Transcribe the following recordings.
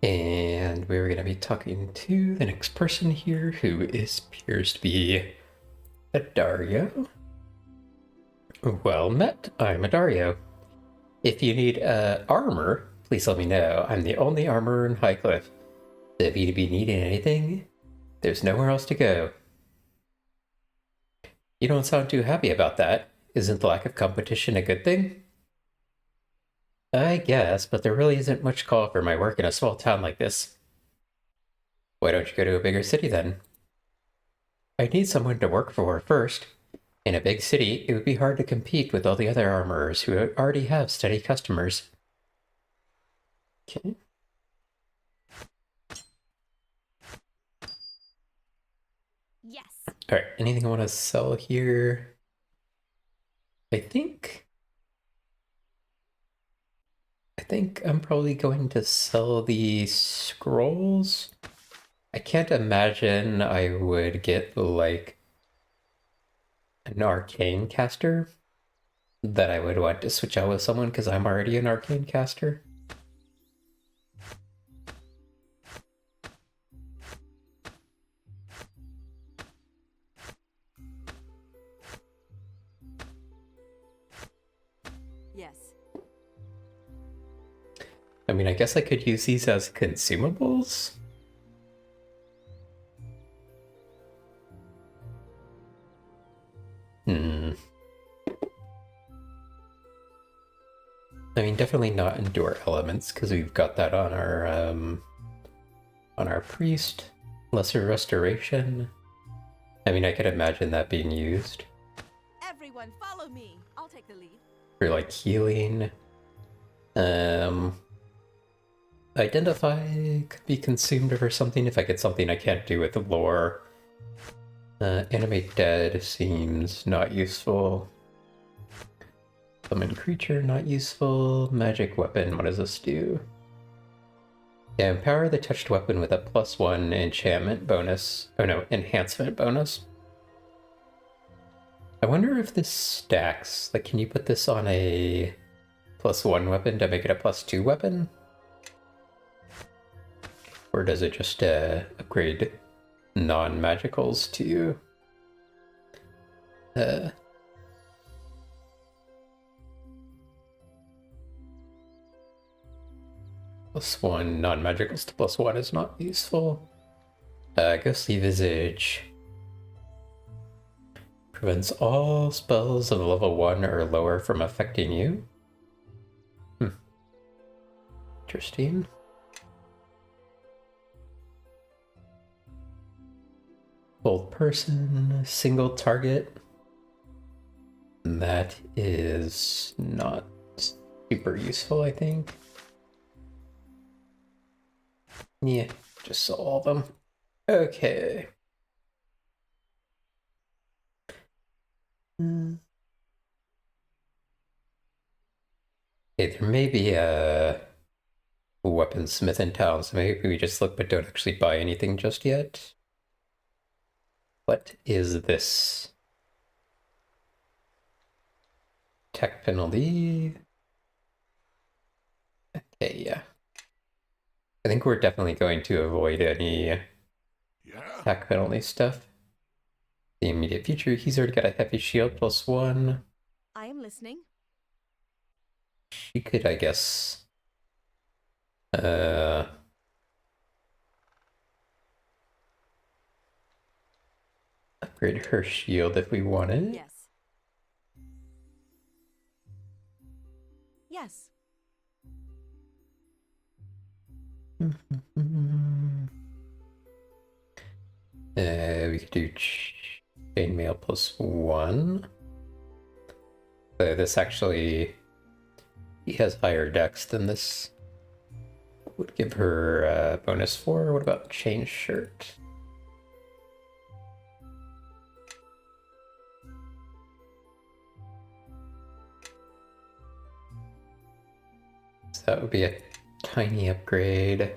And we're going to be talking to the next person here who appears to be Adario. Well met, I'm Adario. If you need armor, please let me know. I'm the only armorer in Highcliff. So if you be needing anything, there's nowhere else to go. You don't sound too happy about that. Isn't the lack of competition a good thing? I guess, but there really isn't much call for my work in a small town like this. Why don't you go to a bigger city then? I need someone to work for first. In a big city, it would be hard to compete with all the other armorers who already have steady customers. Okay. Yes. Alright, anything I want to sell here? I think I'm probably going to sell the scrolls. I can't imagine I would get, like, an arcane caster that I would want to switch out with someone because I'm already an arcane caster. Yes. I mean, I guess I could use these as consumables. I mean, definitely not endure elements because we've got that on our priest. Lesser restoration. I mean, I could imagine that being used Everyone follow me. I'll take the lead. for like healing. Identify could be consumed for something if I get something I can't do with the lore. Animate dead seems not useful. Summon creature, not useful. Magic weapon, what does this do? Yeah, empower the touched weapon with a +1 enchantment bonus. Oh no, enhancement bonus. I wonder if this stacks. Like, can you put this on a +1 weapon to make it a +2 weapon? Or does it just upgrade non-magicals to +1 non-magicals to +1 is not useful. Ghostly Visage prevents all spells of level 1 or lower from affecting you. Interesting. Bold person, single target. That is not super useful, I think. Yeah, just saw all of them. Okay. Okay, there may be a weaponsmith in town, so maybe we just look but don't actually buy anything just yet. What is this? Tech penalty? Okay, yeah. I think we're definitely going to avoid any tech penalty stuff. The immediate future, he's already got a heavy shield +1. I am listening. She could, I guess, upgrade her shield if we wanted. Yes. Yes. We could do chainmail +1. But this actually, he has higher dex than this. Would give her -4. What about chain shirt? So that would be a tiny upgrade.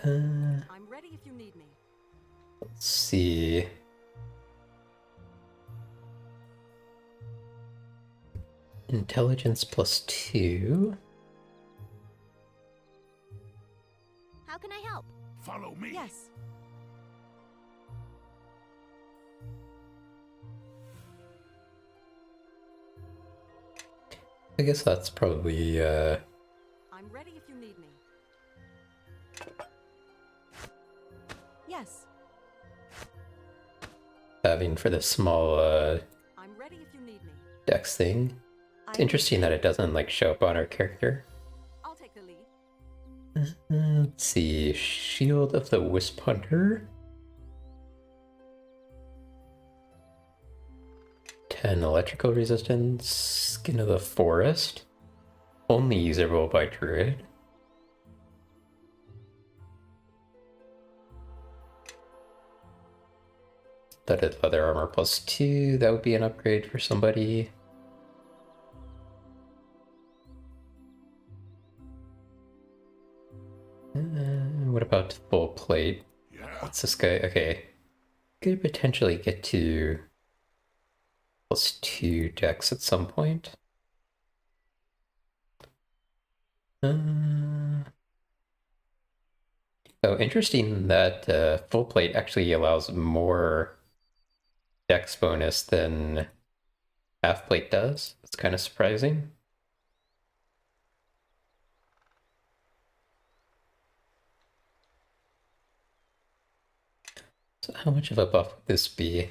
I'm ready if you need me. Let's see. Intelligence +2. How can I help? Follow me. Yes. I guess that's probably I'm ready if you need me. Yes. having for the small I'm ready if you need me. dex thing. It's interesting that it doesn't like show up on our character. I'll take the lead. Let's see, Shield of the Wisp Hunter. 10 electrical resistance. Skin of the Forest. Only usable by Druid. Studded leather armor +2. That would be an upgrade for somebody. What about full plate? Yeah. What's this guy? Okay. Could potentially get to +2 dex at some point. Oh, interesting that full plate actually allows more dex bonus than half plate does. It's kind of surprising. So how much of a buff would this be?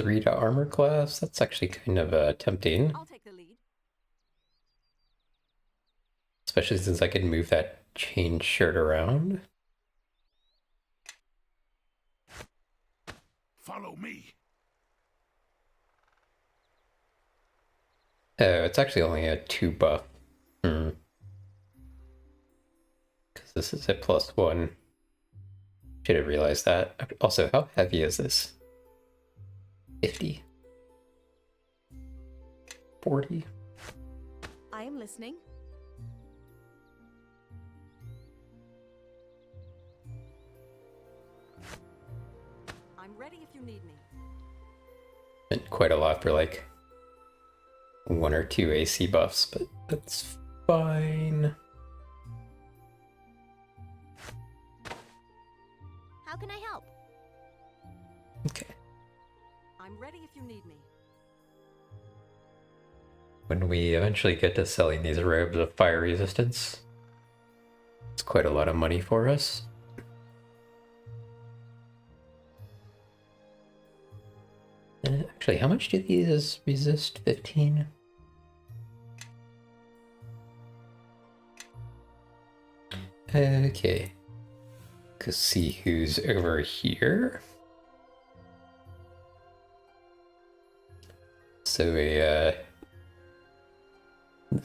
3 to armor class? That's actually kind of tempting. I'll take the lead. Especially since I can move that chain shirt around. Follow me. Oh, it's actually only a 2 buff. Because this is a +1. Should have realized that. Also, how heavy is this? 50. 40. I am listening. I'm ready if you need me. And quite a lot for like 1 or 2 AC buffs, but that's fine. How can I help? Okay. I'm ready if you need me. When we eventually get to selling these robes of fire resistance, it's quite a lot of money for us. Actually, how much do these resist? 15? Okay. Let's see who's over here. So this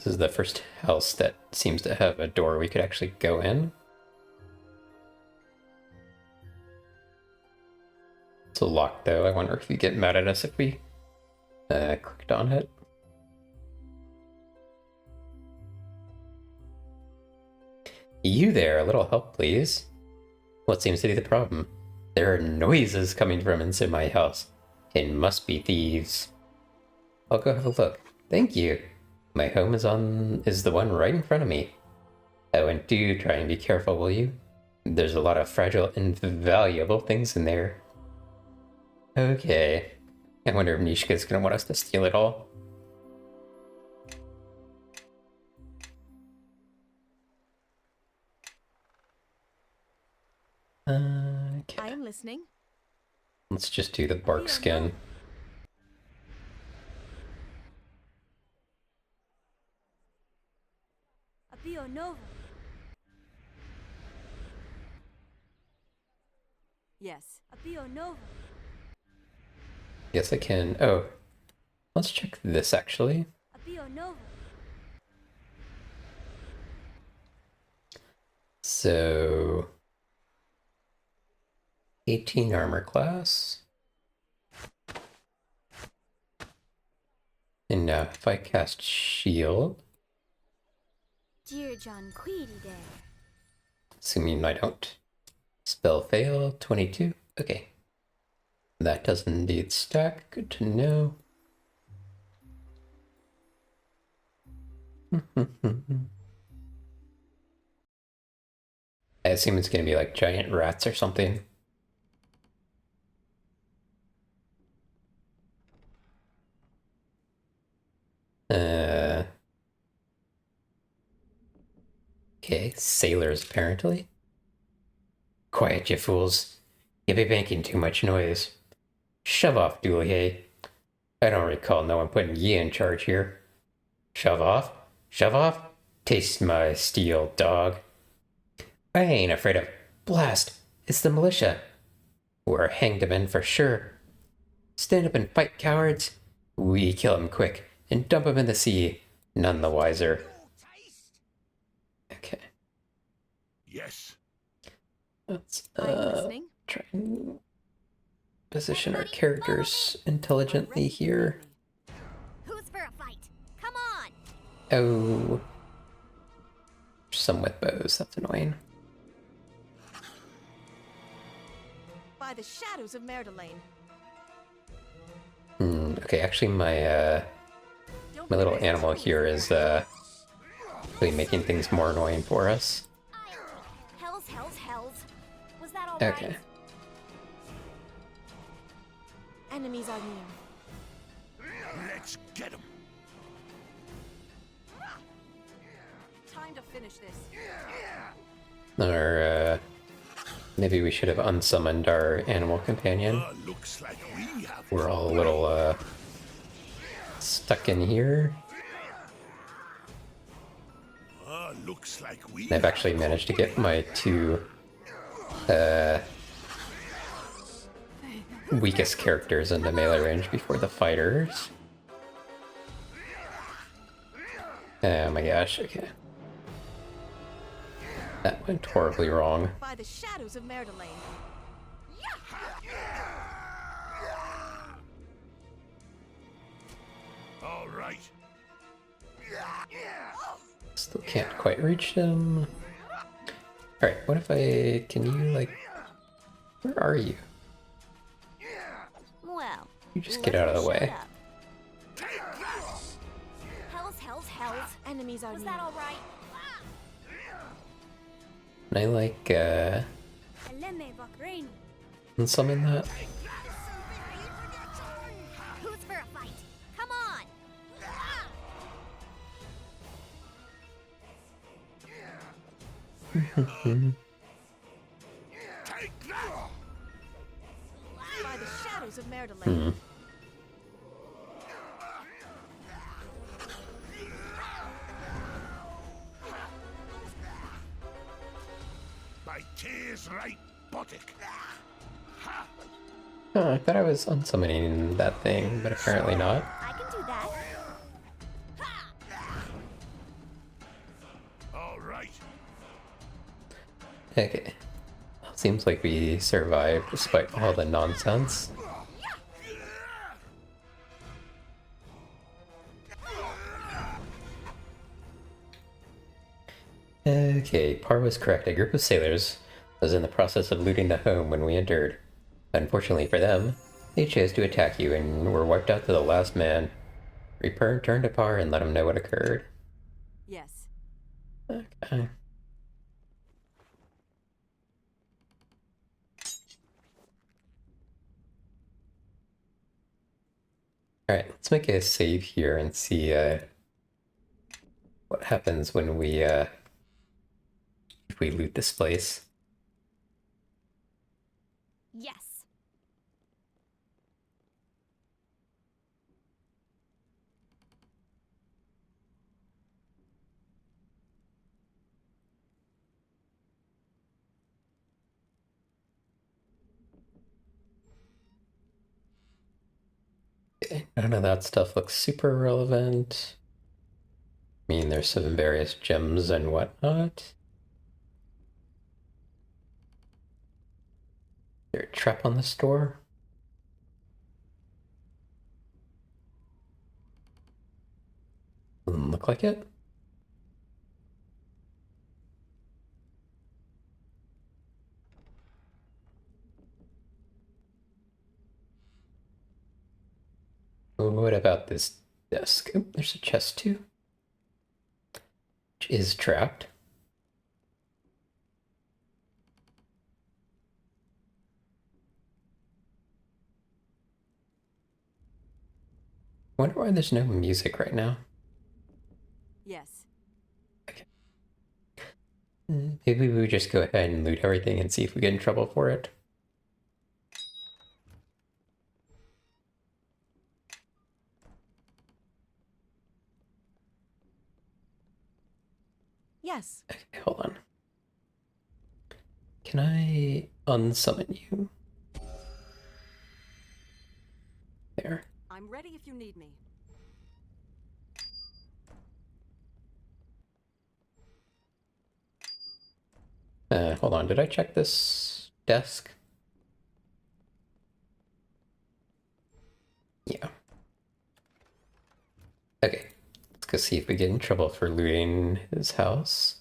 is the first house that seems to have a door we could actually go in. It's locked though. I wonder if you get mad at us if we clicked on it. You there, a little help please. What seems to be the problem? There are noises coming from inside my house. It must be thieves. I'll go have a look. Thank you. My home is the one right in front of me. Oh, and do try and be careful, will you? There's a lot of fragile and valuable things in there. Okay. I wonder if Nishka's gonna want us to steal it all. Okay. I am listening. Let's just do the bark skin. Apio Nova. Yes. Apio Nova. Yes, I can. Oh, let's check this actually. Apio Nova. So, 18 armor class. And now if I cast shield, Dear John Queedy there. assuming I don't spell fail, 22. Okay. That does indeed stack. Good to know. I assume it's gonna be like giant rats or something. Okay, sailors apparently. Quiet, you fools. You be making too much noise. Shove off, Dooley. I don't recall no one putting ye in charge here. Shove off? Shove off? Taste my steel, dog. I ain't afraid of. Blast! It's the militia. We're hanged 'em in for sure. Stand up and fight, cowards. We kill 'em quick and dump 'em in the sea. None the wiser. Okay. Yes. Let's I'm listening. try and position our characters I'm intelligently ready if you here. need me. Who's for a fight? Come on! Oh. Some with bows, that's annoying. By the shadows of Merdelaine. Okay, actually my my little animal here is really making things more annoying for us. Hells. Was that all Okay. right? Enemies are near. Let's get him. Time to finish this. Or maybe we should have unsummoned our animal companion. Looks like we have. We're all a little stuck in here. Looks like we. I've actually managed to get my two weakest characters into melee range before the fighters. Oh my gosh, okay. That went horribly wrong. By the shadows of Merdelaine. All right. Still can't quite reach them. Alright, what if I... Can you, like... Where are you? Well, You just get out of the way. Hells. Enemies are Was near. that all right? Can I, like, Eleme Vakreni. summon that? Who's for a fight? Come on! By the shadows of Merdelaine. By tears right buttock. Oh, I thought I was unsummoning that thing, but apparently not. I can do that. All right. Okay. Seems like we survived despite all the nonsense. Okay, Parr was correct. A group of sailors was in the process of looting the home when we entered. Unfortunately for them, they chose to attack you and were wiped out to the last man. Return to Parr and let him know what occurred. Yes. Okay. Alright, let's make a save here and see what happens when we if we loot this place. Yes. Okay, none of that stuff looks super relevant. I mean, there's some various gems and whatnot. Is there a trap on the store? Doesn't look like it. What about this desk? Oh, there's a chest too. is trapped. I wonder why there's no music right now. Yes. Maybe we would just go ahead and loot everything and see if we get in trouble for it. Yes. Okay, hold on. Can I unsummon you? There. I'm ready if you need me. Hold on, did I check this desk? Yeah. Okay, let's go see if we get in trouble for looting his house.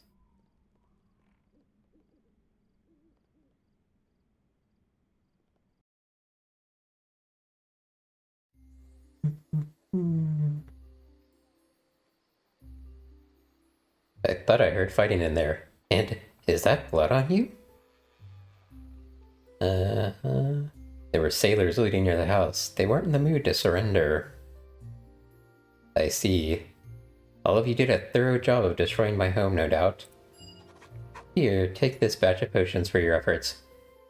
I thought I heard fighting in there. And is that blood on you? Uh-huh. There were sailors looting near the house. They weren't in the mood to surrender. I see. All of you did a thorough job of destroying my home, no doubt. Here, take this batch of potions for your efforts.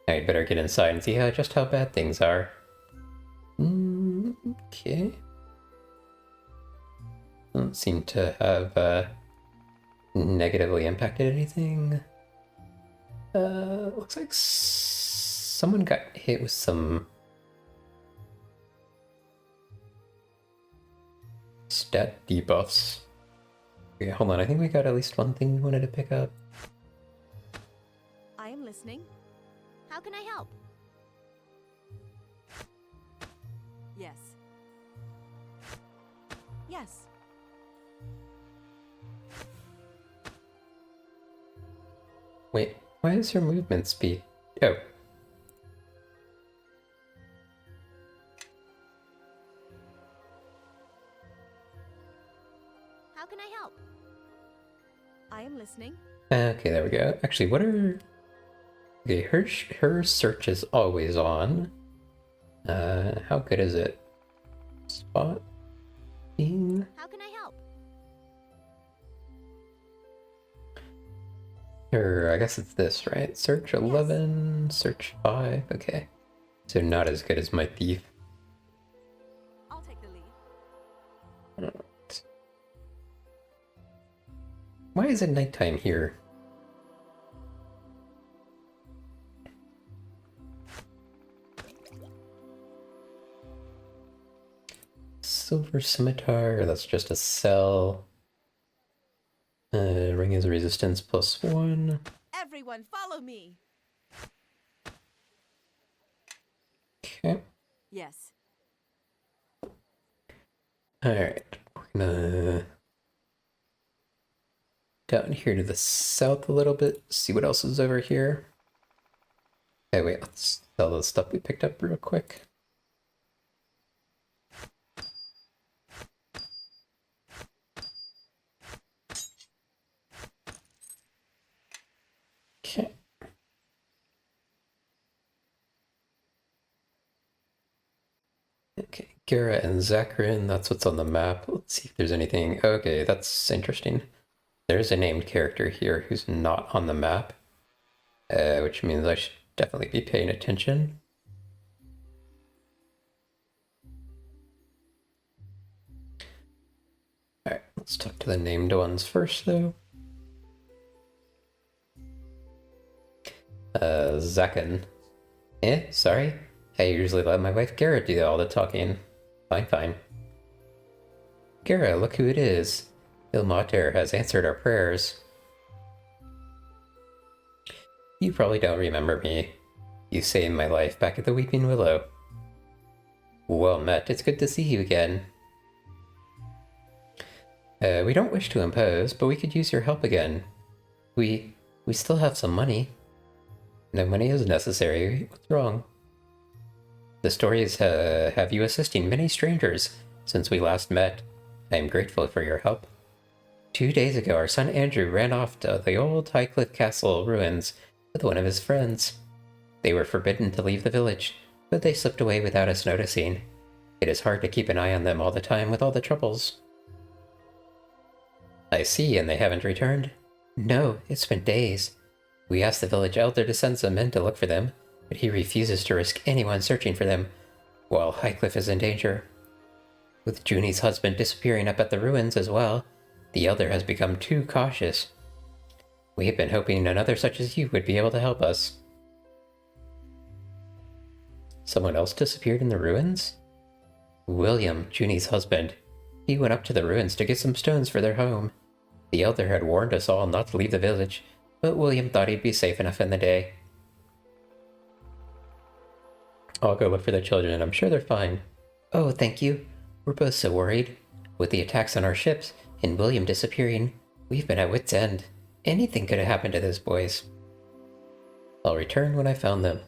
Now you'd better get inside and see just how bad things are. Okay. Don't seem to have negatively impacted anything. Looks like someone got hit with some stat debuffs. Okay, hold on, I think we got at least one thing we wanted to pick up. I am listening. How can I help? Yes. Yes. Wait, why is her movement speed? Oh. How can I help? I am listening. Okay, there we go. Actually, what are... Okay, her search is always on. How good is it? Spot? How can I help? Or I guess it's this, right? Search 11, search 5. Okay. So not as good as my thief. I'll take the lead. Alright. Why is it nighttime here? Silver scimitar, that's just a cell. Ring is resistance +1. Everyone, follow me. Okay. Yes. Alright. We're gonna down here to the south a little bit, see what else is over here. Okay, wait, let's sell the stuff we picked up real quick. Okay. Okay, Gara and Zakarin, that's what's on the map. Let's see if there's anything. Okay, that's interesting. There's a named character here who's not on the map, which means I should definitely be paying attention. Alright, let's talk to the named ones first, though. Zakan. Sorry? I usually let my wife Gara do all the talking. Fine, fine. Gara, look who it is. Ilmater has answered our prayers. You probably don't remember me. You saved my life back at the Weeping Willow. Well met, it's good to see you again. We don't wish to impose, but we could use your help again. We still have some money. No money is necessary. What's wrong? The stories have you assisting many strangers since we last met. I am grateful for your help. 2 days ago, our son Andrew ran off to the old Highcliffe Castle ruins with one of his friends. They were forbidden to leave the village, but they slipped away without us noticing. It is hard to keep an eye on them all the time with all the troubles. I see, and they haven't returned? No, it's been days. We asked the village elder to send some men to look for them, but he refuses to risk anyone searching for them, while Highcliffe is in danger. With Junie's husband disappearing up at the ruins as well, the elder has become too cautious. We have been hoping another such as you would be able to help us. Someone else disappeared in the ruins? William, Junie's husband. He went up to the ruins to get some stones for their home. The elder had warned us all not to leave the village, but William thought he'd be safe enough in the day. I'll go look for the children. I'm sure they're fine. Oh, thank you. We're both so worried. With the attacks on our ships and William disappearing, we've been at wit's end. Anything could have happened to those boys. I'll return when I found them.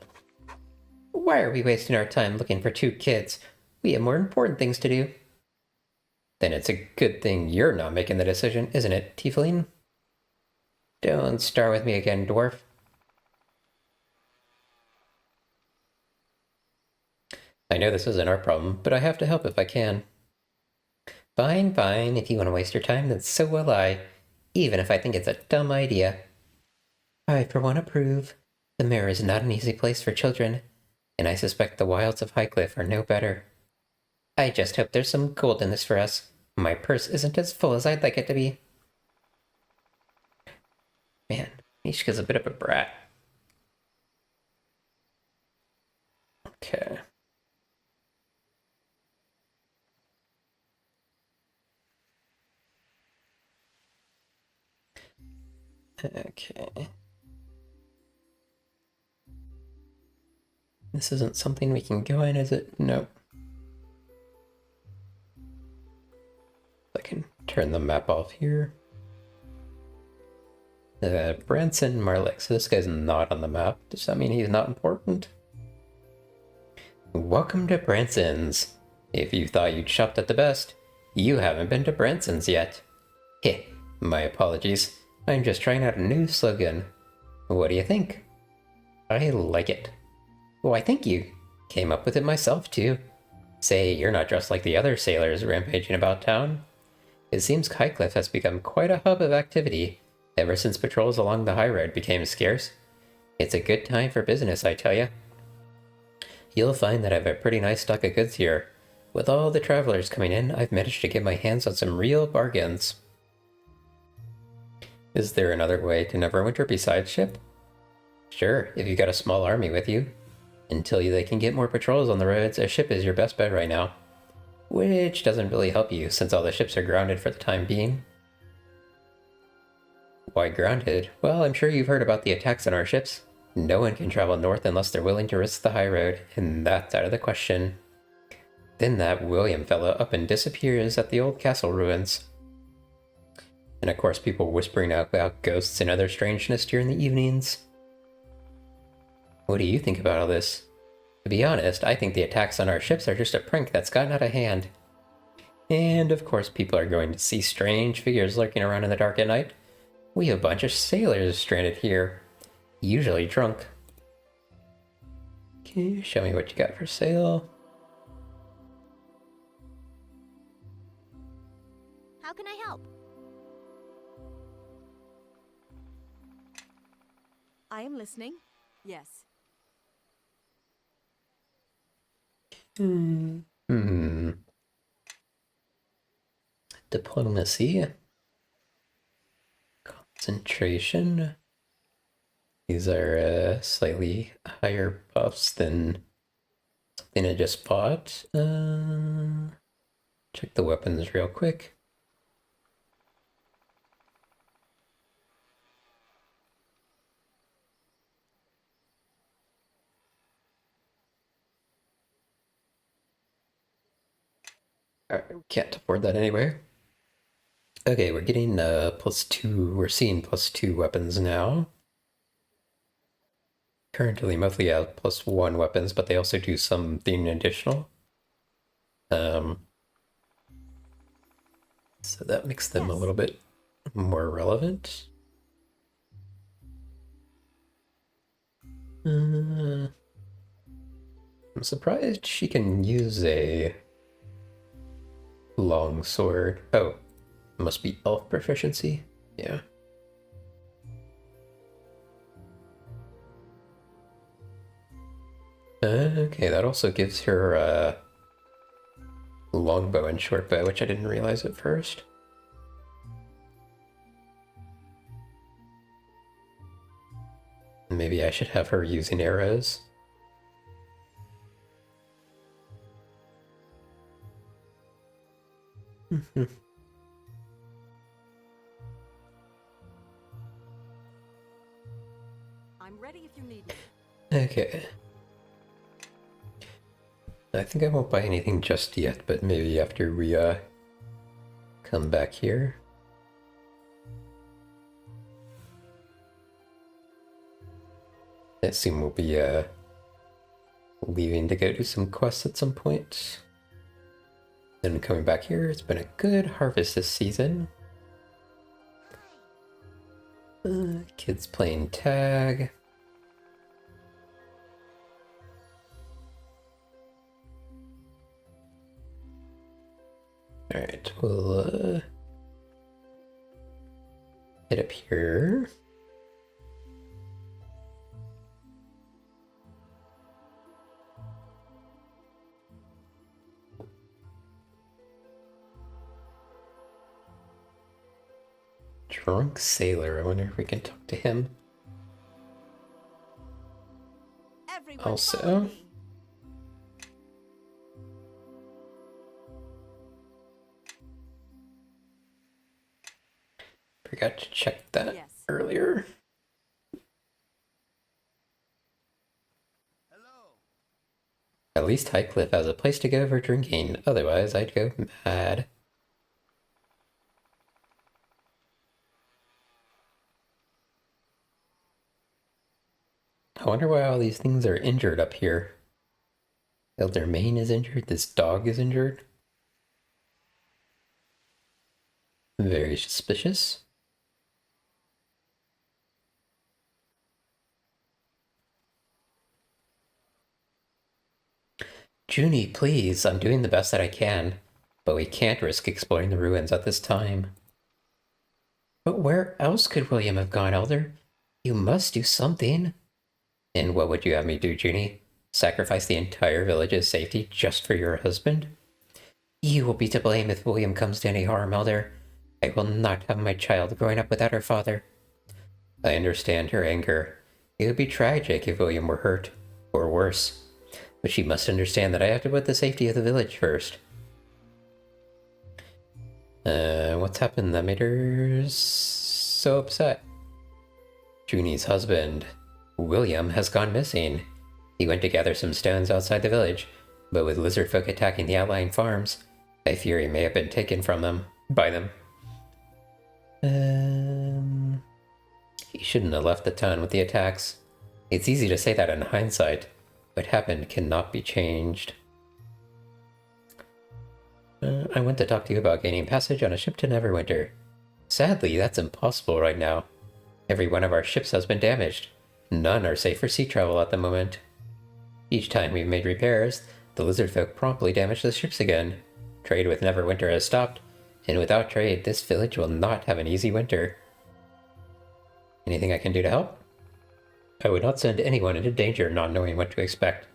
Why are we wasting our time looking for 2 kids? We have more important things to do. Then it's a good thing you're not making the decision, isn't it, Tiefling? Don't start with me again, dwarf. I know this isn't our problem, but I have to help if I can. Fine, fine. If you want to waste your time, then so will I. Even if I think it's a dumb idea. I, for one, approve. The Mare is not an easy place for children, and I suspect the wilds of Highcliffe are no better. I just hope there's some gold in this for us. My purse isn't as full as I'd like it to be. Man, Mishka's a bit of a brat. Okay. Okay. This isn't something we can go in, is it? Nope. I can turn the map off here. Branson Marlick. So this guy's not on the map. Does that mean he's not important? Welcome to Branson's. If you thought you'd shopped at the best, you haven't been to Branson's yet. Heh, my apologies. I'm just trying out a new slogan. What do you think? I like it. Why, thank you. Came up with it myself, too. Say, you're not dressed like the other sailors rampaging about town. It seems Highcliffe has become quite a hub of activity ever since patrols along the high road became scarce. It's a good time for business, I tell ya. You'll find that I have a pretty nice stock of goods here. With all the travelers coming in, I've managed to get my hands on some real bargains. Is there another way to Neverwinter besides ship? Sure, if you've got a small army with you. Until they can get more patrols on the roads, a ship is your best bet right now. Which doesn't really help you, since all the ships are grounded for the time being. Why grounded? Well, I'm sure you've heard about the attacks on our ships. No one can travel north unless they're willing to risk the high road, and that's out of the question. Then that William fellow up and disappears at the old castle ruins. And of course people whispering out about ghosts and other strangeness during the evenings. What do you think about all this? To be honest, I think the attacks on our ships are just a prank that's gotten out of hand. And of course people are going to see strange figures lurking around in the dark at night. We have a bunch of sailors stranded here, usually drunk. Can you show me what you got for sale? How can I help? I am listening. Yes. Diplomacy. Concentration. These are slightly higher buffs than something I just bought. Check the weapons real quick. Alright, we can't afford that anyway. Okay, we're getting +2, we're seeing +2 weapons now. Currently mostly have +1 weapons, but they also do something additional. So that makes them a little bit more relevant. I'm surprised she can use a long sword. Oh, it must be elf proficiency. Yeah. Okay, that also gives her longbow and shortbow, which I didn't realize at first. Maybe I should have her using arrows. I'm ready if you need me. Okay. I think I won't buy anything just yet, but maybe after we come back here. I assume we'll be leaving to go do some quests at some point. Then coming back here, it's been a good harvest this season. Kids playing tag. Alright, we'll head up here. Drunk sailor, I wonder if we can talk to him. Everyone Also, follow me. forgot to check that Yes. earlier. At least Highcliffe has a place to go for drinking, otherwise I'd go mad. I wonder why all these things are injured up here. Elder Main is injured, this dog is injured. Very suspicious. Junie, please, I'm doing the best that I can, but we can't risk exploring the ruins at this time. But where else could William have gone, Elder? You must do something. And what would you have me do, Junie? Sacrifice the entire village's safety just for your husband? You will be to blame if William comes to any harm, Elder. I will not have my child growing up without her father. I understand her anger. It would be tragic if William were hurt, or worse. But she must understand that I have to put the safety of the village first. What's happened that made her so upset? Junie's husband, William, has gone missing. He went to gather some stones outside the village, but with lizard folk attacking the outlying farms, I fear he may have been taken from them, by them. He shouldn't have left the town with the attacks. It's easy to say that in hindsight. What happened cannot be changed. I went to talk to you about gaining passage on a ship to Neverwinter. Sadly, that's impossible right now. Every one of our ships has been damaged. None are safe for sea travel at the moment. Each time we've made repairs, the lizard folk promptly damage the ships again. Trade with Neverwinter has stopped, and without trade, this village will not have an easy winter. Anything I can do to help? I would not send anyone into danger not knowing what to expect.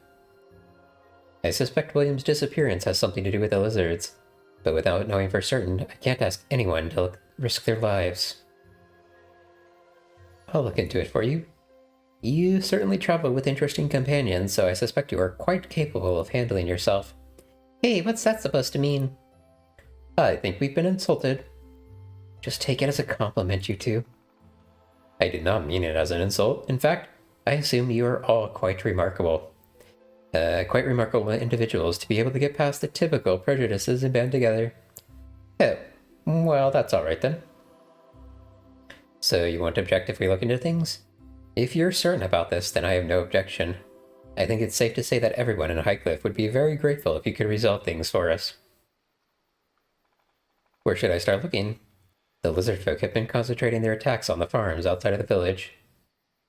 I suspect William's disappearance has something to do with the lizards, but without knowing for certain, I can't ask anyone to risk their lives. I'll look into it for you. You certainly travel with interesting companions, so I suspect you are quite capable of handling yourself. Hey, what's that supposed to mean? I think we've been insulted. Just take it as a compliment, you two. I did not mean it as an insult. In fact, I assume you are all quite remarkable. Quite remarkable individuals to be able to get past the typical prejudices and band together. Oh, well, that's alright then. So you won't object if we look into things? If you're certain about this, then I have no objection. I think it's safe to say that everyone in Highcliffe would be very grateful if you could resolve things for us. Where should I start looking? The lizard folk have been concentrating their attacks on the farms outside of the village.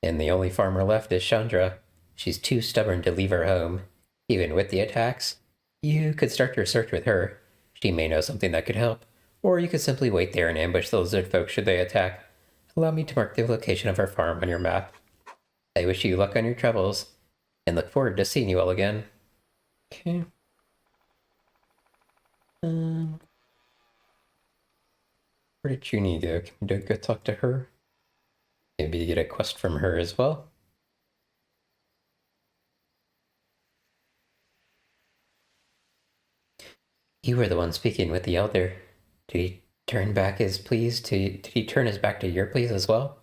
And the only farmer left is Chandra. She's too stubborn to leave her home. Even with the attacks, you could start your search with her. She may know something that could help. Or you could simply wait there and ambush the lizard folk should they attack. Allow me to mark the location of our farm on your map. I wish you luck on your travels, and look forward to seeing you all again. Okay. Where did Junie go? Can we go talk to her? Maybe get a quest from her as well? You were the one speaking with the elder. Did he turn back his pleas to... Did he turn his back to your pleas as well?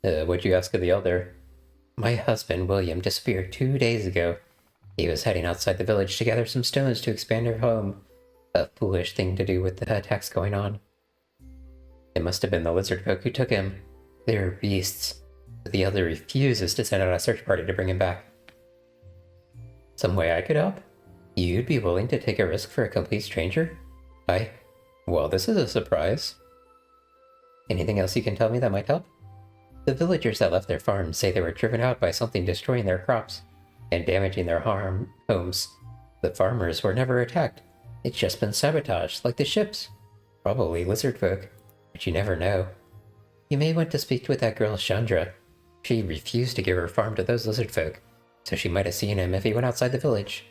What'd you ask of the elder? My husband, William, disappeared 2 days ago. He was heading outside the village to gather some stones to expand our home. A foolish thing to do with the attacks going on. It must have been the lizard folk who took him. They're beasts. But the elder refuses to send out a search party to bring him back. Some way I could help? You'd be willing to take a risk for a complete stranger? Well, this is a surprise. Anything else you can tell me that might help? The villagers that left their farms say they were driven out by something destroying their crops and damaging their homes. The farmers were never attacked. It's just been sabotaged, like the ships. Probably lizard folk, but you never know. You may want to speak with that girl Chandra. She refused to give her farm to those lizard folk, so she might have seen him if he went outside the village.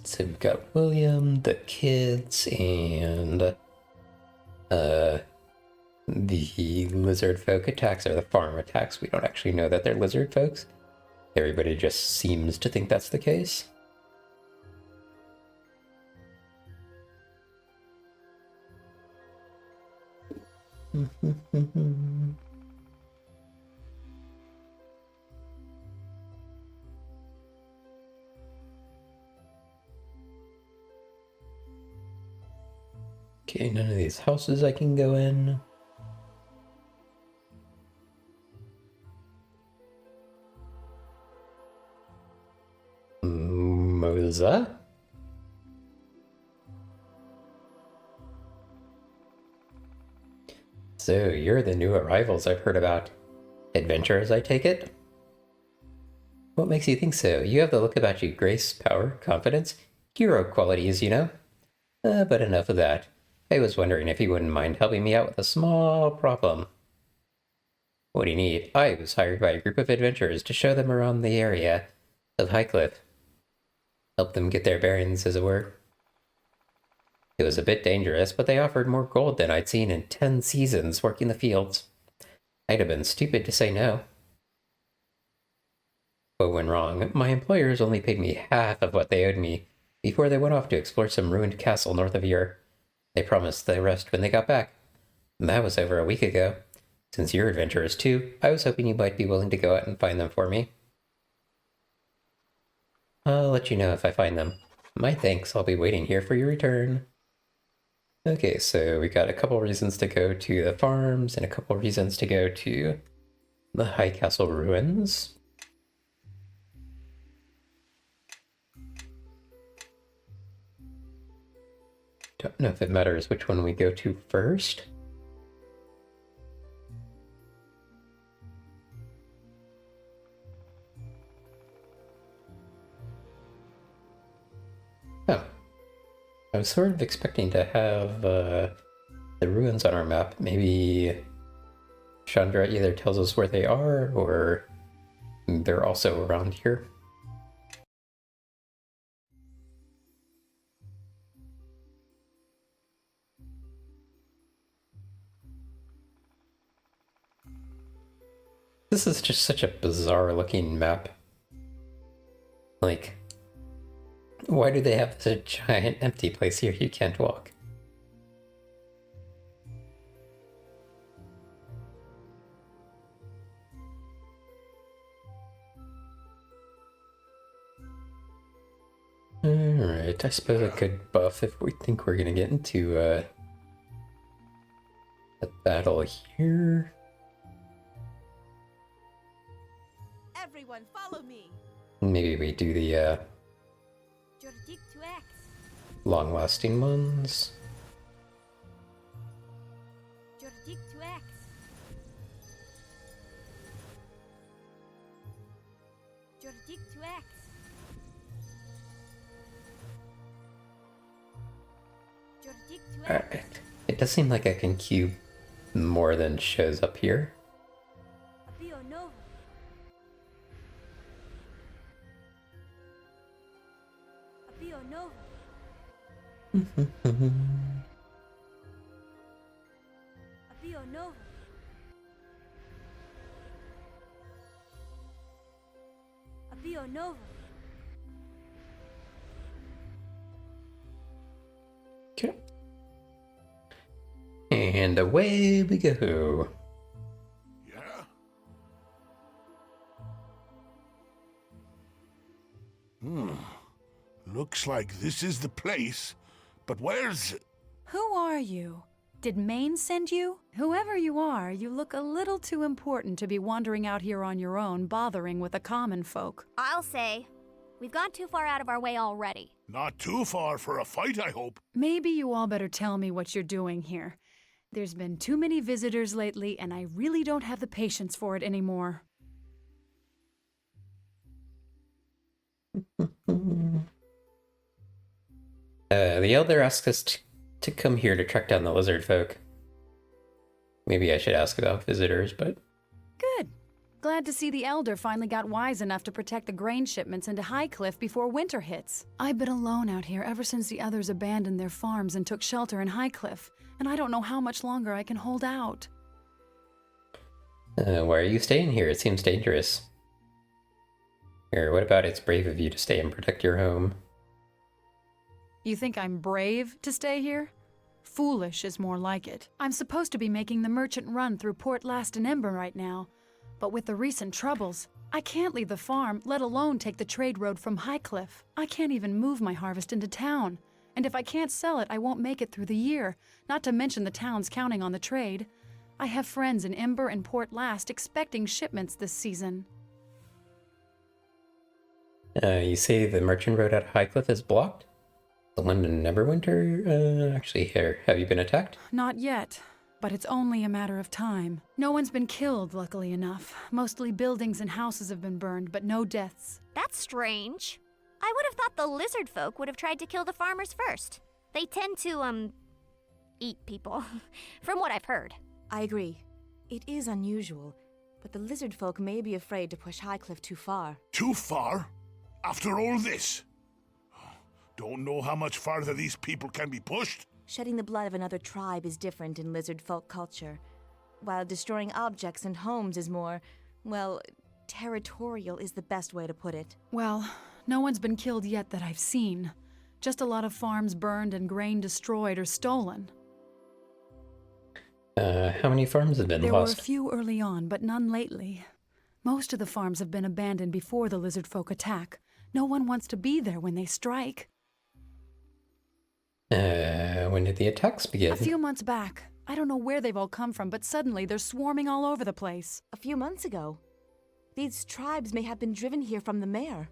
So we've got William, the kids, and the lizard folk attacks are the farm attacks. We don't actually know that they're lizard folks. Everybody just seems to think that's the case. Okay, none of these houses I can go in. Moza? So, you're the new arrivals I've heard about. Adventurers, I take it? What makes you think so? You have the look about you, grace, power, confidence, hero qualities, you know? But enough of that. I was wondering if you wouldn't mind helping me out with a small problem. What do you need? I was hired by a group of adventurers to show them around the area of Highcliffe. Help them get their bearings, as it were. It was a bit dangerous, but they offered more gold than I'd seen in 10 seasons working the fields. I'd have been stupid to say no. What went wrong? My employers only paid me half of what they owed me before they went off to explore some ruined castle north of here. They promised the rest when they got back. That was over a week ago. Since you're adventurers too, I was hoping you might be willing to go out and find them for me. I'll let you know if I find them. My thanks, I'll be waiting here for your return. Okay, so we got a couple reasons to go to the farms and a couple reasons to go to the High Castle ruins. Don't know if it matters which one we go to first. Oh. I was sort of expecting to have the ruins on our map. Maybe Chandra either tells us where they are or they're also around here. This is just such a bizarre looking map. Like, why do they have such a giant empty place here you can't walk? Alright, I suppose I could buff if we think we're gonna get into a battle here. everyone, follow me. Maybe we do the long-lasting ones. Alright. It does seem like I can cube more than shows up here. Okay. And away we go. Yeah? Looks like this is the place. But where's... Who are you? Did Maine send you? Whoever you are, you look a little too important to be wandering out here on your own, bothering with the common folk. I'll say. We've gone too far out of our way already. Not too far for a fight, I hope. Maybe you all better tell me what you're doing here. There's been too many visitors lately, and I really don't have the patience for it anymore. The Elder asked us to come here to track down the lizard folk. Maybe I should ask about visitors, but... Good. Glad to see the Elder finally got wise enough to protect the grain shipments into Highcliff before winter hits. I've been alone out here ever since the others abandoned their farms and took shelter in Highcliff, and I don't know how much longer I can hold out. Why are you staying here? It seems dangerous. Or what about it's brave of you to stay and protect your home? You think I'm brave to stay here? Foolish is more like it. I'm supposed to be making the merchant run through Port Last and Ember right now, but with the recent troubles, I can't leave the farm, let alone take the trade road from Highcliff. I can't even move my harvest into town, and if I can't sell it, I won't make it through the year, not to mention the town's counting on the trade. I have friends in Ember and Port Last expecting shipments this season. You say the merchant road out of Highcliff is blocked? The one in Neverwinter? Actually, here, have you been attacked? Not yet, but it's only a matter of time. No one's been killed, luckily enough. Mostly buildings and houses have been burned, but no deaths. That's strange. I would have thought the lizard folk would have tried to kill the farmers first. They tend to, eat people, from what I've heard. I agree. It is unusual, but the lizard folk may be afraid to push Highcliff too far. Too far? After all this? Don't know how much farther these people can be pushed. Shedding the blood of another tribe is different in lizard folk culture, while destroying objects and homes is more, well, territorial is the best way to put it. Well, no one's been killed yet that I've seen. Just a lot of farms burned and grain destroyed or stolen. How many farms have been There lost? were a few early on, but none lately. Most of the farms have been abandoned before the lizard folk attack. No one wants to be there when they strike. When did the attacks begin? A few months back. I don't know where they've all come from, but suddenly they're swarming all over the place. A few months ago. These tribes may have been driven here from the mayor.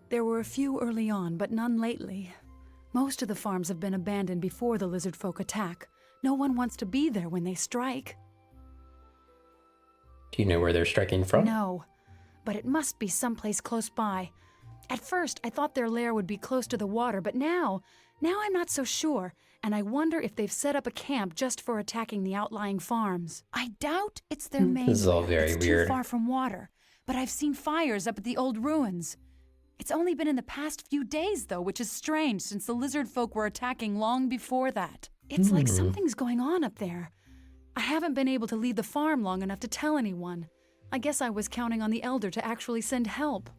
There were a few early on, but none lately. Most of the farms have been abandoned before the lizard folk attack. No one wants to be there when they strike. Do you know where they're striking from? No, but it must be someplace close by. At first, I thought their lair would be close to the water, but now I'm not so sure, and I wonder if they've set up a camp just for attacking the outlying farms. I doubt it's their main This is all lair. very It's weird. too far from water, but I've seen fires up at the old ruins. It's only been in the past few days, though, which is strange since the lizard folk were attacking long before that. It's like something's going on up there. I haven't been able to leave the farm long enough to tell anyone. I guess I was counting on the Elder to actually send help.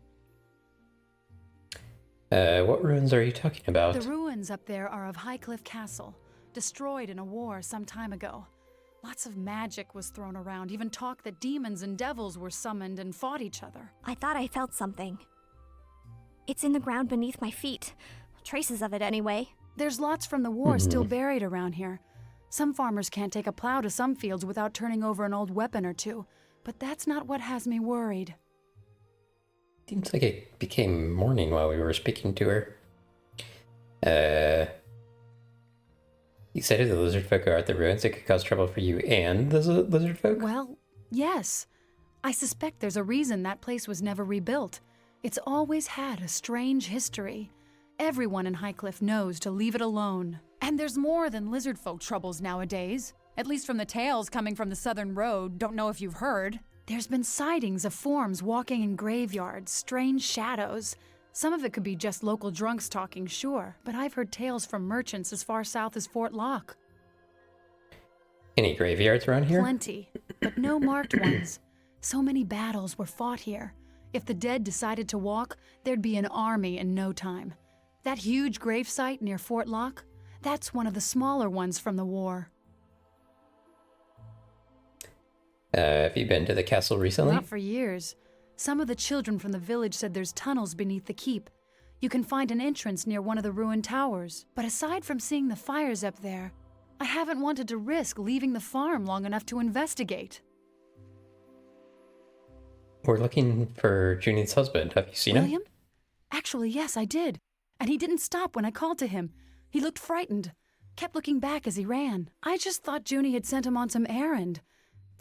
What ruins are you talking about? The ruins up there are of Highcliff Castle, destroyed in a war some time ago. Lots of magic was thrown around, even talk that demons and devils were summoned and fought each other. I thought I felt something. It's in the ground beneath my feet. Traces of it, anyway. There's lots from the war still buried around here. Some farmers can't take a plow to some fields without turning over an old weapon or two, but that's not what has me worried. Seems like it became morning while we were speaking to her. You said if the lizard folk are at the ruins, it could cause trouble for you and the lizard folk? Well, yes. I suspect there's a reason that place was never rebuilt. It's always had a strange history. Everyone in Highcliff knows to leave it alone. And there's more than lizard folk troubles nowadays. At least from the tales coming from the Southern Road, don't know if you've heard. There's been sightings of forms walking in graveyards, strange shadows. Some of it could be just local drunks talking, sure, but I've heard tales from merchants as far south as Fort Lock. Any graveyards around here? Plenty, but no marked ones. So many battles were fought here. If the dead decided to walk, there'd be an army in no time. That huge gravesite near Fort Lock, that's one of the smaller ones from the war. Have you been to the castle recently? Not for years. Some of the children from the village said there's tunnels beneath the keep. You can find an entrance near one of the ruined towers. But aside from seeing the fires up there, I haven't wanted to risk leaving the farm long enough to investigate. We're looking for Junie's husband. Have you seen him? William? Actually, yes, I did. And he didn't stop when I called to him. He looked frightened, kept looking back as he ran. I just thought Junie had sent him on some errand.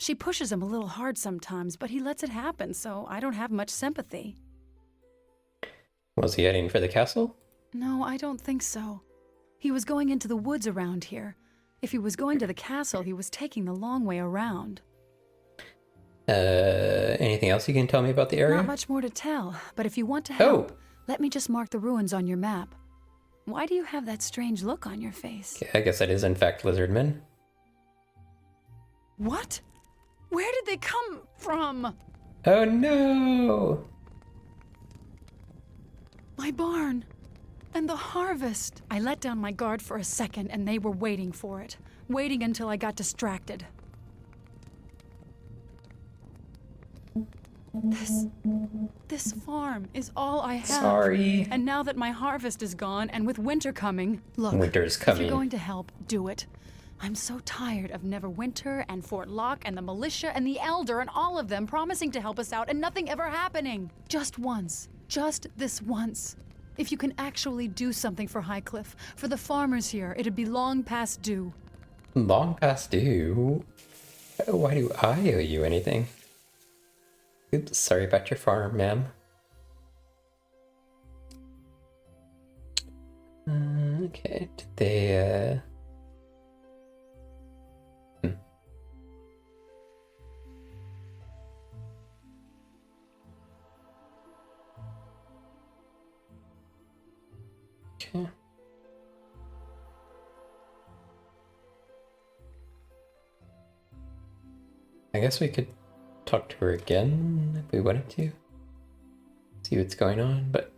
She pushes him a little hard sometimes, but he lets it happen, so I don't have much sympathy. Was he heading for the castle? No, I don't think so. He was going into the woods around here. If he was going to the castle, he was taking the long way around. Anything else you can tell me about the area? Not much more to tell, but if you want to help, Oh! let me just mark the ruins on your map. Why do you have that strange look on your face? Okay, I guess that is in fact lizardmen. What? Where did they come from? Oh no! My barn. And the harvest. I let down my guard for a second and they were waiting for it. Waiting until I got distracted. This farm is all I have. Sorry. And now that my harvest is gone and with winter coming, look, Winter's if coming. you're going to help, do it. I'm so tired of Neverwinter and Fort Lock and the militia and the Elder and all of them promising to help us out and nothing ever happening. Just once. Just this once. If you can actually do something for Highcliff, for the farmers here, it'd be long past due. Long past due? Why do I owe you anything? Oops, sorry about your farm, ma'am. Okay, did they, Okay. I guess we could talk to her again if we wanted to. See what's going on, but...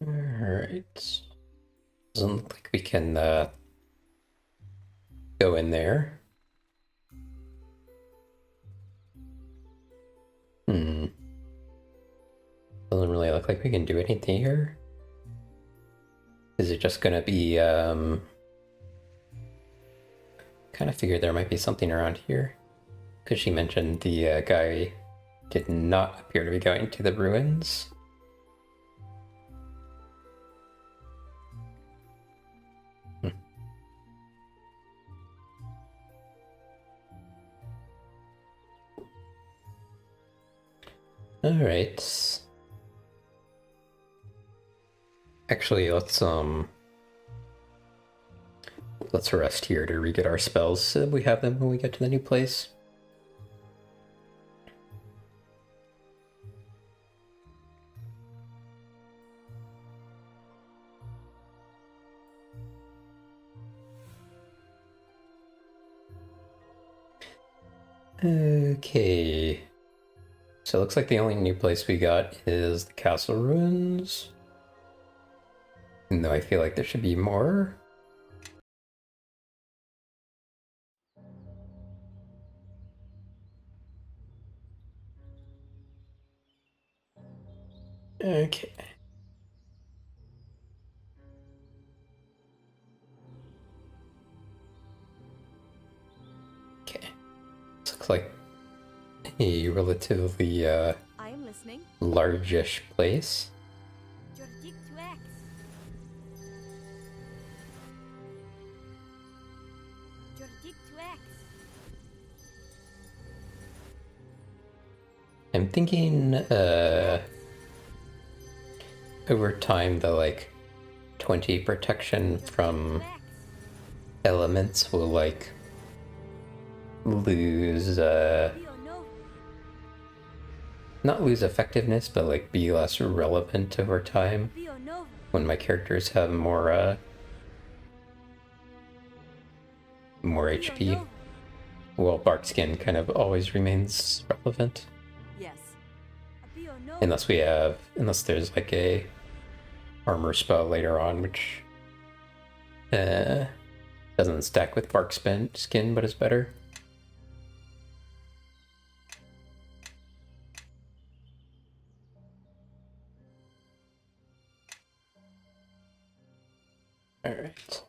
Alright. Doesn't look like we can, go in there. Doesn't really look like we can do anything here. Is it just gonna be, kind of figured there might be something around here. Because she mentioned the guy did not appear to be going to the ruins. Alright. Actually, let's rest here to re-get our spells so we have them when we get to the new place. Okay. So it looks like the only new place we got is the castle ruins. Even though I feel like there should be more. Okay. Okay. This looks like a relatively I am listening. largish place. I'm thinking over time the like 20 protection from elements will like lose not lose effectiveness, but like be less relevant over time when my characters have more HP. Well, bark skin kind of always remains relevant. Yes. Unless there's like a armor spell later on, which doesn't stack with bark skin, but is better. All right.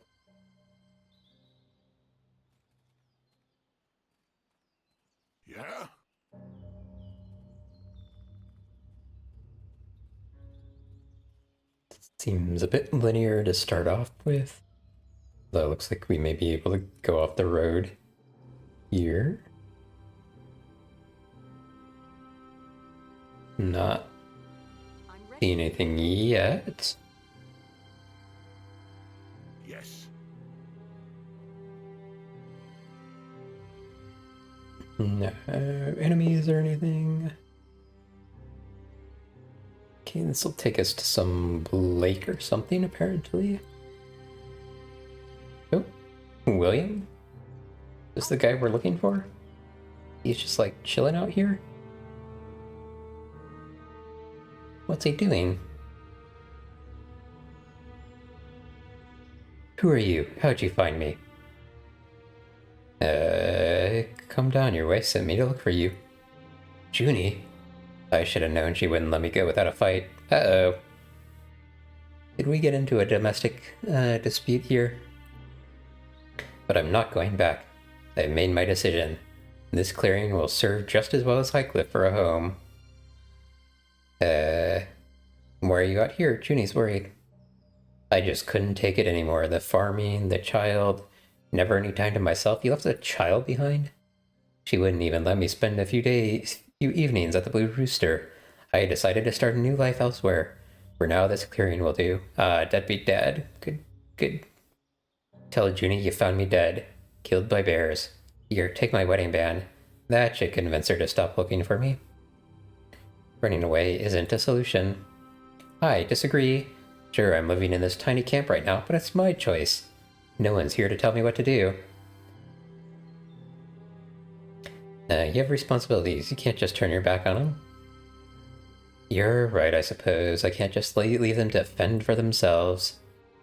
Yeah? Seems a bit linear to start off with. Though it looks like we may be able to go off the road here. Not seeing anything yet. Yes. No enemies or anything. Okay, this will take us to some lake or something, apparently. Oh, William? Is this the guy we're looking for? He's just like chilling out here? What's he doing? Who are you? How'd you find me? Come down your way, sent me to look for you. Junie? I should have known she wouldn't let me go without a fight. Uh-oh. Did we get into a domestic dispute here? But I'm not going back. I've made my decision. This clearing will serve just as well as Highcliffe for a home. Why are you out here? Junie's worried. I just couldn't take it anymore. The farming, the child, never any time to myself. You left a child behind? She wouldn't even let me spend a few evenings at the Blue Rooster. I decided to start a new life elsewhere. For now, this clearing will do. Deadbeat dad. Good. Tell Junie you found me dead. Killed by bears. Here, take my wedding band. That should convince her to stop looking for me. Running away isn't a solution. I disagree. Sure, I'm living in this tiny camp right now, but it's my choice. No one's here to tell me what to do. You have responsibilities. You can't just turn your back on them. You're right, I suppose. I can't just leave them to fend for themselves.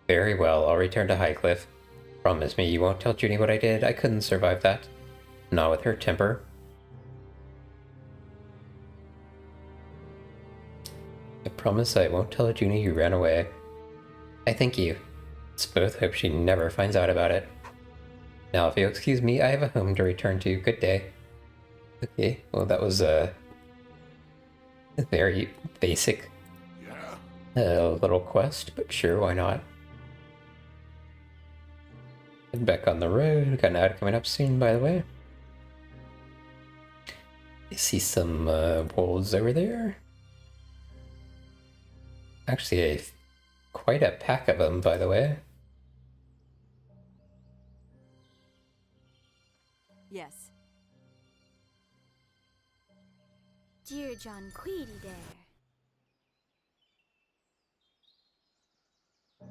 Very well, I'll return to Highcliffe. Promise me you won't tell Junie what I did. I couldn't survive that. Not with her temper. I promise I won't tell Junie you ran away. I thank you. Let's both hope she never finds out about it. Now, if you'll excuse me, I have a home to return to. Good day. Okay, well that was a very basic little quest, but sure, why not? And back on the road, got an ad coming up soon, by the way. I see some wolves over there. Actually, quite a pack of them, by the way. Yes. Dear John Queedy there.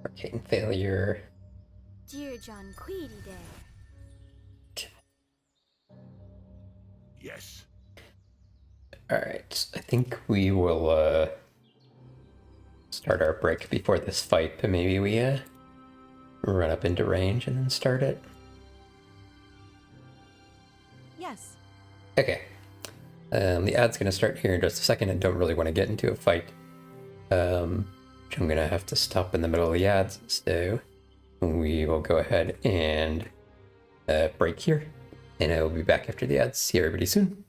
Arcane failure. Dear John Queedy there. Yes. Alright, I think we will start our break before this fight, but maybe we run up into range and then start it. Yes. Okay. The ad's gonna start here in just a second and don't really want to get into a fight. Which I'm gonna have to stop in the middle of the ads, so we will go ahead and break here, and I will be back after the ads. See everybody soon.